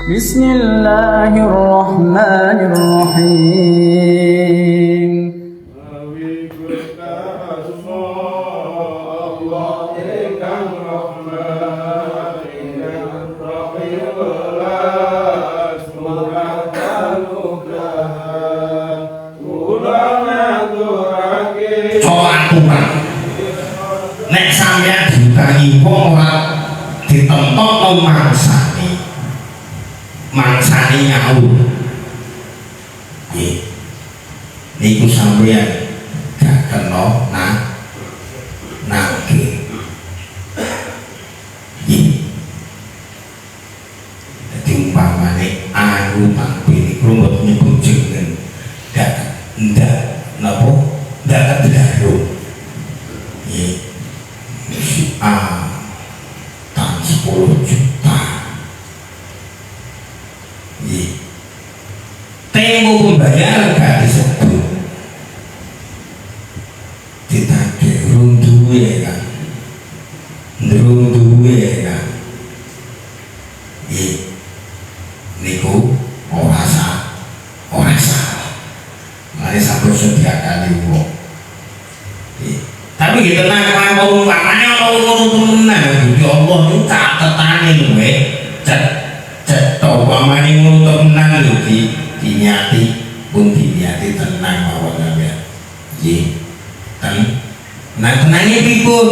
Bismillahirrahmanirrahim. Nek sampeyan diutangi wong ora ditentokno mangsane nyaur nggih niku sampeyan gak kena nagih nggih dadi umpamane aku tampil rumput nyebut jeneng ndak napa ndak kedaru nggih tan 10 juta nggih tempo pembayaran gak disebut ditagih urung duwe kan kan nggih niku ora salah mari sampe sediakane wong tapi kita tenang kalau makanya kalau temenan ya Allah itu catetane lho cet umpamane ngono temenan lho dinyati pun dinyati tenang mawon sampeyan nggih tenange pripun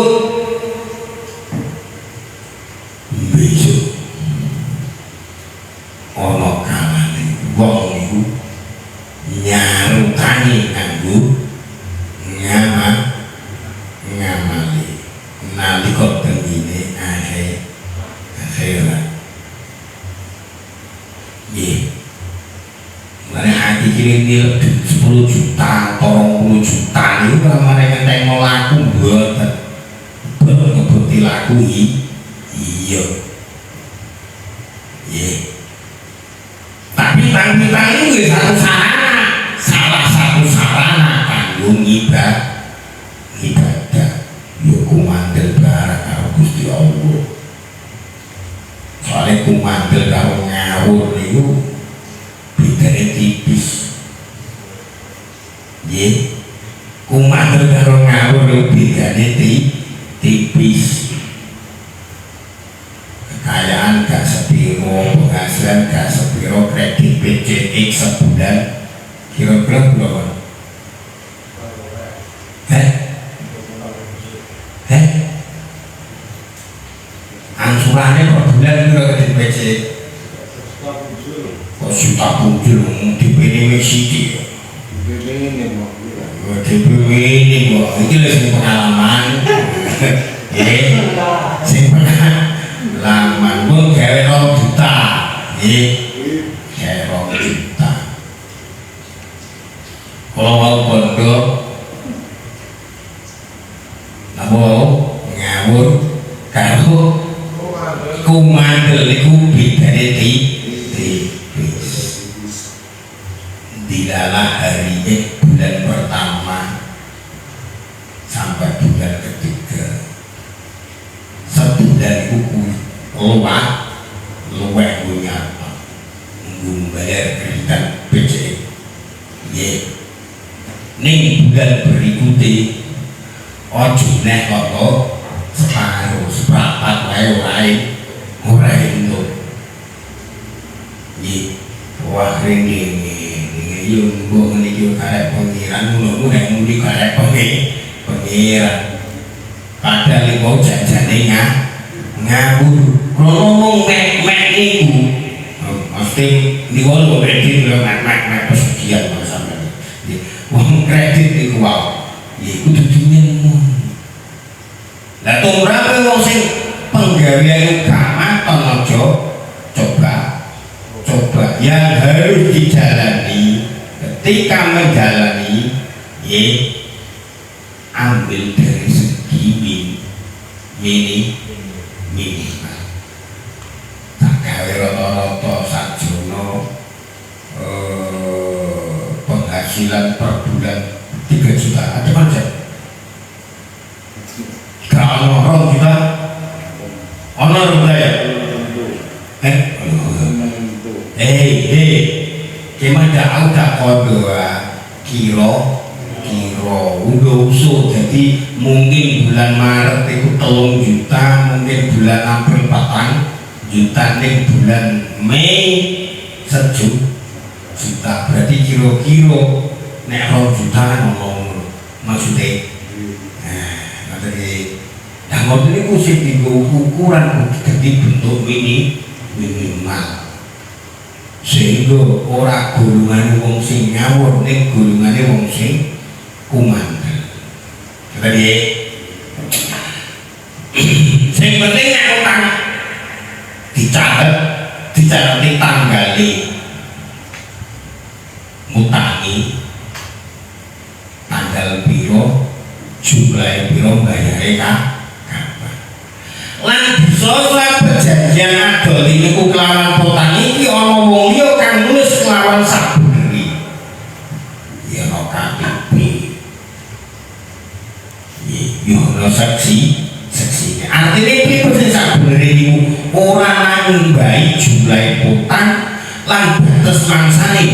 besok ana kalane wong niku nyarutani kanggo ngamali nalika tengine akhirat nggih mane hati kirim dia 10 juta atau 20 juta niku kamane ngenteng laku mboten ngebukti laku iya nggih tapi tang-tang itu salah satu sarana kanggo ibadah yo kumandel barang karo Gusti Allah soalnya kumandel karo ngawur niku bedane tipis nggih kumandel karo ngawur niku bedane tipis kekayaan gak sepiro penghasilan gak sepiro kredit PCX sebulan kira-kira berapa angsurannya per bulan itu kredit PCX kok juta bujur DP ini siki DP ini kok ini lagi pengalaman sing pengalaman gue gawe 2 juta gawe 2 juta kalau mau bondo mau ngawur karo kumandel niku bedane tipis dilalah harinya bulan pertama sampai bulan ketiga sebulan itu luwek punya membayar kreditan PCX nggih ning bulan berikutnya ojo nek kok seprapat wae ora entuk nggih wah rene yo mbok niki karep pengiran ngono nek muni karep pengiran padahal iku jajane ngawur ngomong mek niku mesti diwol kredit lho mek pesugihan sampeyan wong kredit niku wae iku dudunya lah tumrape wong sing penggaweane gak maton aja coba yang harus dijalani ketika menjalani ambil dari segi minimal tak gawe rata-rata sajono penghasilan per bulan 3 juta ada macam kalau orang kita honor budaya Cuma dak kodo kilo udah usul. Jadi mungkin bulan Maret itu 3 juta, mungkin bulan April 4 juta, nih bulan Mei 1 juta. Berarti kira-kira nek 2 juta ngomong maksudnya. Nah, dari yang ngotot ini mesti dibuat ukuran jadi bentuk minimal. Sehingga ora golongan wong sing ngawur ning golongane wong sing kumandel. Jadi sing penting nek utang dicatet tanggali ngutangi tanggal piro jumlah piro bayare kapan lan bisa perjanjian adol niku kelawan potang iki ana wong liya kang nulis kelawan sabuneri ya ana KTP ya ana saksi artinya iki sing sabuneri niku ora nambahi jumlah potang lan batas mangsane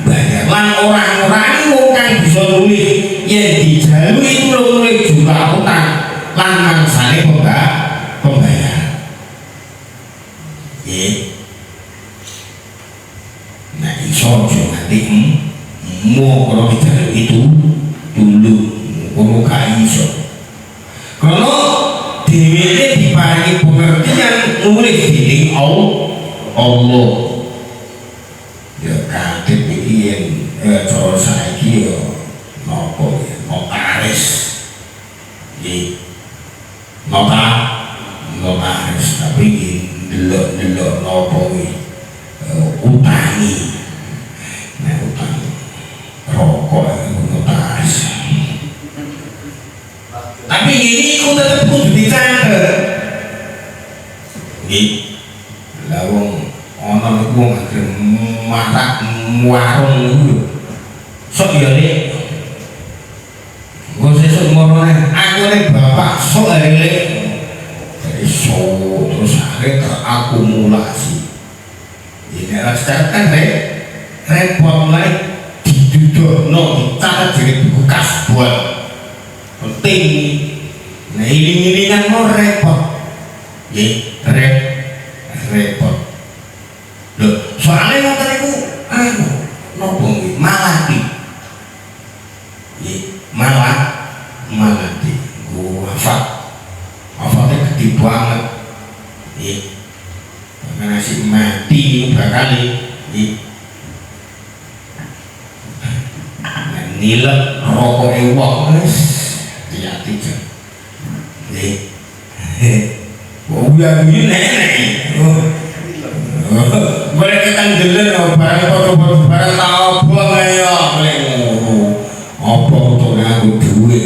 bayar lan orang-orang wong kang bisa nulis yen dijalui itu nulis jumlah utang lan mangsane pembayar. Nah iso nanti mau kalau dijalui itu dulu mau gak iso kalau dhewe diparingi pengertian nulis dening Allah ya kadang iki yen cara saiki ya napa ya notaris iki notaris tapi delok napa iki utangi nek utang rokok itu notaris tapi ini ku tetep kudu dicatet iki lha wong ana niku wong marak warung niku sok ya Nek nggo sesuk ngomongane aku nek bapak sok elek dari sok terus akhirnya terakumulasi ini harus kan repot mulai didudukno dicatat jadi buku kasbon penting nah iling-ilingan mau repot ya repot loh soalnya ngoten iku nopo nggih malati nggih malati gua hafalnya gede banget nggih karena si mati bakal nggih nilai rokok wong wis hati-hati jan nggih udah begini nenek boleh kita ngedeler barang barang tahu buang ayo apa untuk nganggu duit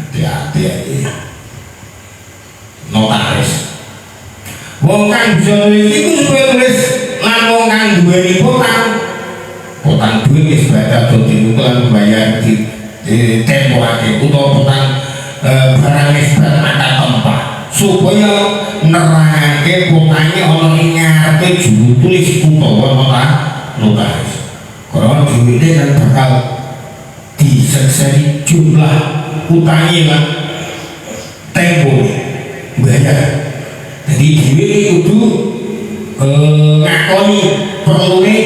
hati-hati aja notaris wong kang bisa nulis itu supaya nulis lan wong kang duweni potang duit wis baca dadi lan bayar di tempo akeh utawa potang barang wis ada tempat supaya nerangake potangnya ana ing ngarepe juru tulis utawa notaris karena duitnya kan bakal disekseni jumlah utangnya kan tempo bayar jadi duit kudu ngakoni perlune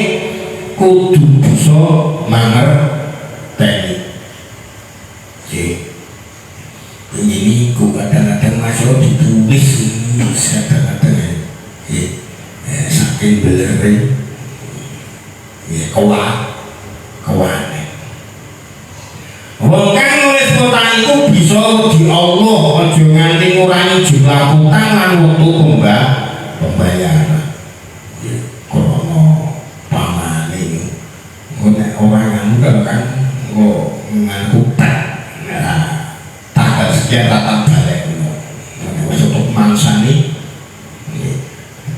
kudu bisa mangerteni ini ku kadang-kadang masuk ditulis kadang-kadang saking beleri kawane wong kang nulis potang iku bisa di Allah aja nganti ngurangi jumlah utang lan wektu pembayaran krono pamane nek orang nganggo kan nganggo tanggal sekian tatap balik untuk mangsani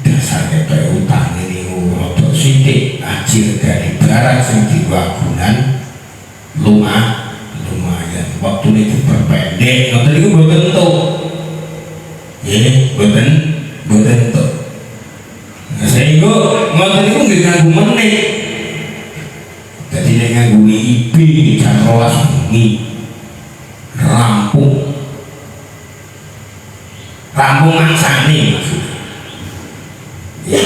dasarnya kayak utang ini rotok sidik ajir dari barang yang diwagunan lumayan waktu ini diperpendek nanti itu boten tuh sehingga yo ngoten niku nggih kanggo menit. Dadi nek nganggo WIB jam 12 bengi rampung mangsane maksudnya. Ya.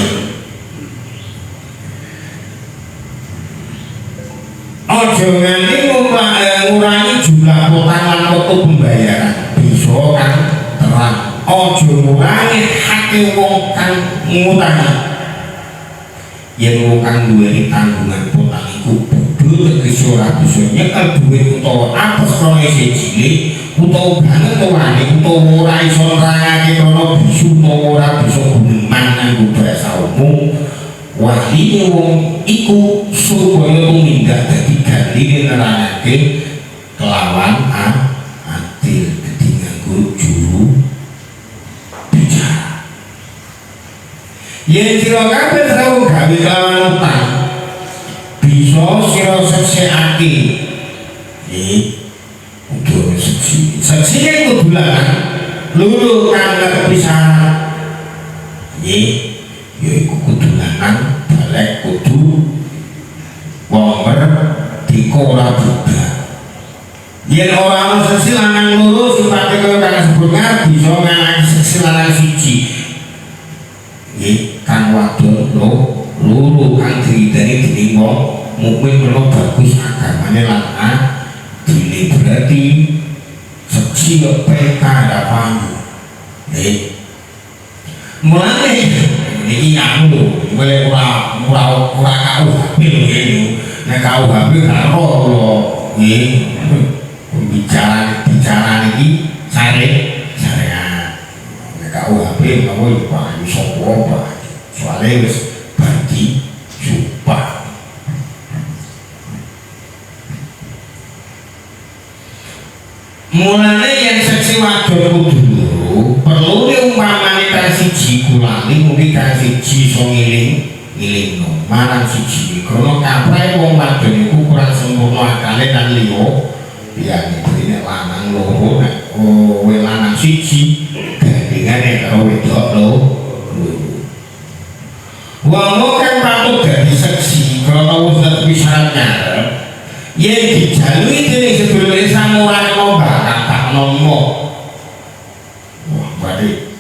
Ojo nganti ngurangi jumlah potong lan foto pembayaran. Bisa kan terang. Ojo ngurangi hak wong kang ngutangi. Yen wong kang duweni tanggungan potong iku bodho tegese ora bisa nyekel dhuwit utawa apes roe siji utawa banget tuane utawa ora iso nerangake krono bisu utawa ora bisa guneman nganggo basa umum. Wahine wong iku supaya tumindak dadi gandine nerangake kelawan adil dadi nganggo juru bicara. Yen sira kabeh tau gawe kelawan utang bisa sira seksekake untuk seksi kudu lanang luru kang kepisahan yaiku kudu lanang balik kudu wong merdeka ora budak. Yen ora ana seksi lanang loro sifate kaya kang sebutnya bisa nganaki seksi lanang siji kang wadon loro kang diridani dening wong mukmin kena bagus agamane lan adile berarti seksi PK dapan mulane iki aku mulai ora KUHP lho nek KUHP karo lho nggih bicara iki syariat nek KUHP apa yo sapa apa soalnya wis bagi sumpah. Mulane yang seksi wadon kudu loro perlu umpamane kang siji kulali mungkin kang siji iso ngilingno marang siji krana kaprehe wong wadon iku kurang sempurna akale kan liya liyane dene lanang loro nek kowe lanang siji gandengane karo wedok loro. Wong kan patut dadi seksi krana wis tepi syarat ngarep yen dijalui dening sedulure samurane mbak tak nomo wah berarti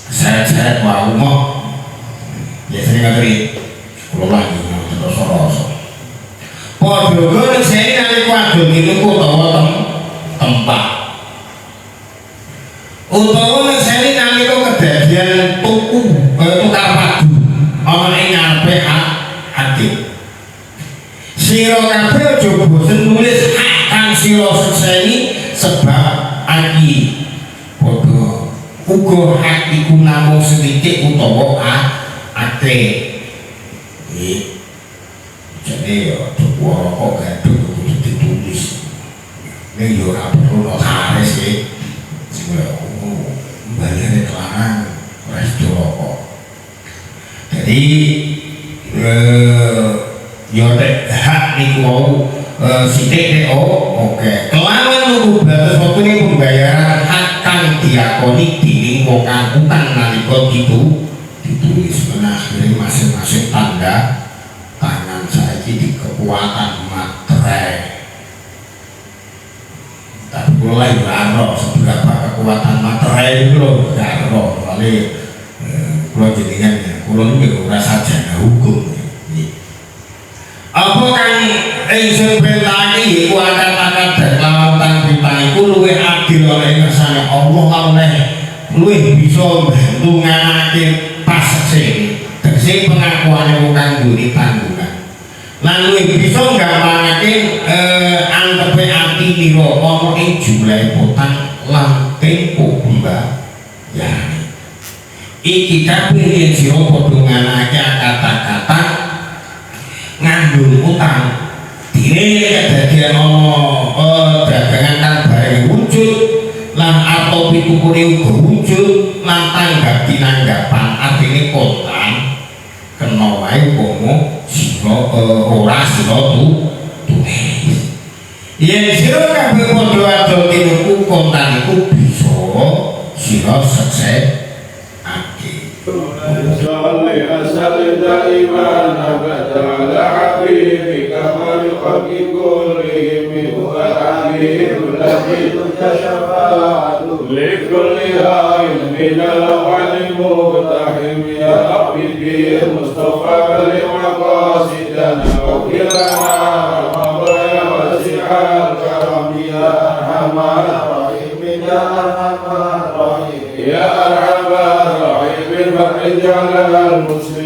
syarat-syarat wau mo biasanya ngateri kalau lagi terus rasa padha kok sing nalika adon itu utawa tempat utawa sing nalika kedadian tuku tukar padu ana ing ngarepe ati sira kabeh aja bosen nulis hak kang sira sekseni sebab aki padha uga hak iku namung sithik utawa akeh jadi ora kok gaduh kudu ditulis nek yo ora perlu notaris sing bayare kelarang resto kok jadi yo nek hak niku mau sithik oke kelawan nunggu batas waktu pembayaran hak kang diakoni dening wong kang utang nalika ditulis menawi masing-masing tanda tangan saiki di kekuatan materai tapi mulai berano seberapa kekuatan materai itu loh karo kali kalau jadinya kalau ini ora sarjana hukum apa kan ingsun perintahake iku akan dalam kita iku luwih adil oleh kersane Allah oleh luwih bisa mbantu nganake pasese tegese pengakuane wong kang nggone tanggungan lan luwih bisa nggambarake antepe ati lira ana ing jumlah potang lan tempo pembayaran iki kabeh yen sira padha nganake kata-kata ngandung utang dene kedadian ana dagangan kang bareng wujud lan atau pitukune uga wujud lan tanggap tinanggapan artine kontan kena wae umpama sira ora sira tulis yen sira kabeh padha adol tinuku kontan iku bisa sira sukses ake أسأل دائما أبدا على حبيبك خلق كلهم والحبيب الذي تشفع لكل هائل من الأول مقتحم يا حبيبي المصطفى لمقاصدنا وكلنا ويا واسع الكرم يا أرحم الراحمين يا أرحم الراحمين يا أرحم الراحمين فرج على المسلمين